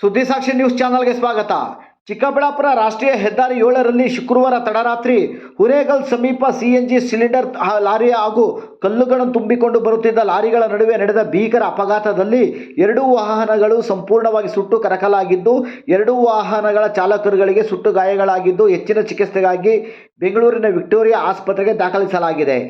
ಸುದ್ದಿ ಸಾಕ್ಷಿ ನ್ಯೂಸ್ ಚಾನಲ್ಗೆ ಸ್ವಾಗತ. ಚಿಕ್ಕಬಳ್ಳಾಪುರ ರಾಷ್ಟ್ರೀಯ ಹೆದ್ದಾರಿ 7ರಲ್ಲಿ ಶುಕ್ರವಾರ ತಡರಾತ್ರಿ ಹುರೇಗಲ್ ಸಮೀಪ ಸಿಎನ್ಜಿ ಸಿಲಿಂಡರ್ ಲಾರಿ ಹಾಗೂ ಕಲ್ಲುಗಳನ್ನು ತುಂಬಿಕೊಂಡು ಬರುತ್ತಿದ್ದ ಲಾರಿಗಳ ನಡುವೆ ನಡೆದ ಭೀಕರ ಅಪಘಾತದಲ್ಲಿ 2 ವಾಹನಗಳು ಸಂಪೂರ್ಣವಾಗಿ ಸುಟ್ಟು ಕರಕಲಾಗಿದ್ದು 2 ವಾಹನಗಳ ಚಾಲಕರುಗಳಿಗೆ ಸುಟ್ಟು ಗಾಯಗಳಾಗಿದ್ದು ಹೆಚ್ಚಿನ ಚಿಕಿತ್ಸೆಗಾಗಿ ಬೆಂಗಳೂರಿನ ವಿಕ್ಟೋರಿಯಾ ಆಸ್ಪತ್ರೆಗೆ ದಾಖಲಿಸಲಾಗಿದೆ.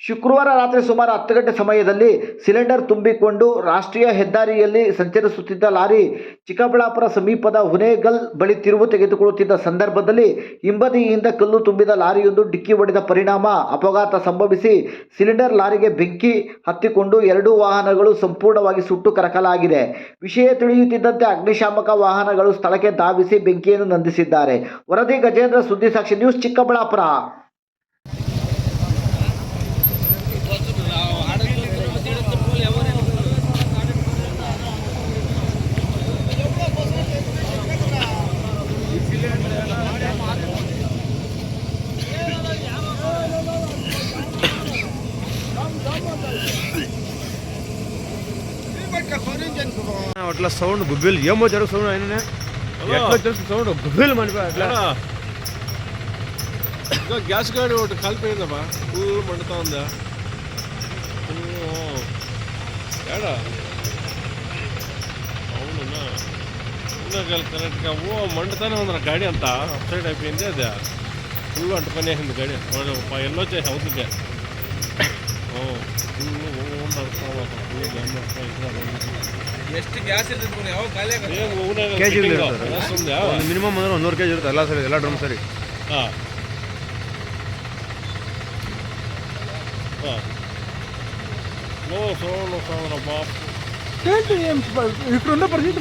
ಶುಕ್ರವಾರ ರಾತ್ರಿ ಸುಮಾರು 10 ಗಂಟೆ ಸಮಯದಲ್ಲಿ ಸಿಲಿಂಡರ್ ತುಂಬಿಕೊಂಡು ರಾಷ್ಟ್ರೀಯ ಹೆದ್ದಾರಿಯಲ್ಲಿ ಸಂಚರಿಸುತ್ತಿದ್ದ ಲಾರಿ ಚಿಕ್ಕಬಳ್ಳಾಪುರ ಸಮೀಪದ ಹುನೇಗಲ್ ಬಳಿ ತಿರುವು ತೆಗೆದುಕೊಳ್ಳುತ್ತಿದ್ದ ಸಂದರ್ಭದಲ್ಲಿ ಹಿಂಬದಿಯಿಂದ ಕಲ್ಲು ತುಂಬಿದ ಲಾರಿಯೊಂದು ಡಿಕ್ಕಿ ಹೊಡೆದ ಪರಿಣಾಮ ಅಪಘಾತ ಸಂಭವಿಸಿ ಸಿಲಿಂಡರ್ ಲಾರಿಗೆ ಬೆಂಕಿ ಹತ್ತಿಕೊಂಡು 2 ವಾಹನಗಳು ಸಂಪೂರ್ಣವಾಗಿ ಸುಟ್ಟು ಕರಕಲಾಗಿದೆ. ವಿಷಯ ತಿಳಿಯುತ್ತಿದ್ದಂತೆ ಅಗ್ನಿಶಾಮಕ ವಾಹನಗಳು ಸ್ಥಳಕ್ಕೆ ಧಾವಿಸಿ ಬೆಂಕಿಯನ್ನು ನಂದಿಸಿದ್ದಾರೆ. ವರದಿ ಗಜೇಂದ್ರ, ಸುದ್ದಿ ಸಾಕ್ಷಿ ನ್ಯೂಸ್, ಚಿಕ್ಕಬಳ್ಳಾಪುರ. అట్లా సౌండ్ గుబ్బిల్ ఏమో జరుగు సౌండ్ ఆయన ఎట్లా తెలుసు సౌండ్ గుబ్బిల్ మనిపి అట్లా గ్యాస్ గాడి ఒకటి కాలిపోయిందమ్మా, ఫుల్ మండుతా ఉందా ఏడా? అవునున్నా కరెక్ట్గా మండుతానే ఉంది నా గాడి అంతా అప్సైడ్ అయిపోయింది. అది ఫుల్ అంటుకొని వేసింది గాడి, ఎన్నో వచ్చేసి అవుతుంటే ಎಷ್ಟು ಗ್ಯಾಸ್ ಇರ್ತದೆ ಯಾವ ಖಾಲಿ ಕೆಜಿ ಮಿನಿಮಮ್ ಅಂದ್ರೆ 100 ಕೆಜಿ ಇರುತ್ತೆ ಎಲ್ಲ ಸರಿ, ಎಲ್ಲ ಡ್ರಮ್ ಸರಿ. ಹಾಂ నో సౌండ్ బాబు ఇక్కడ ఉన్న పరిస్థితి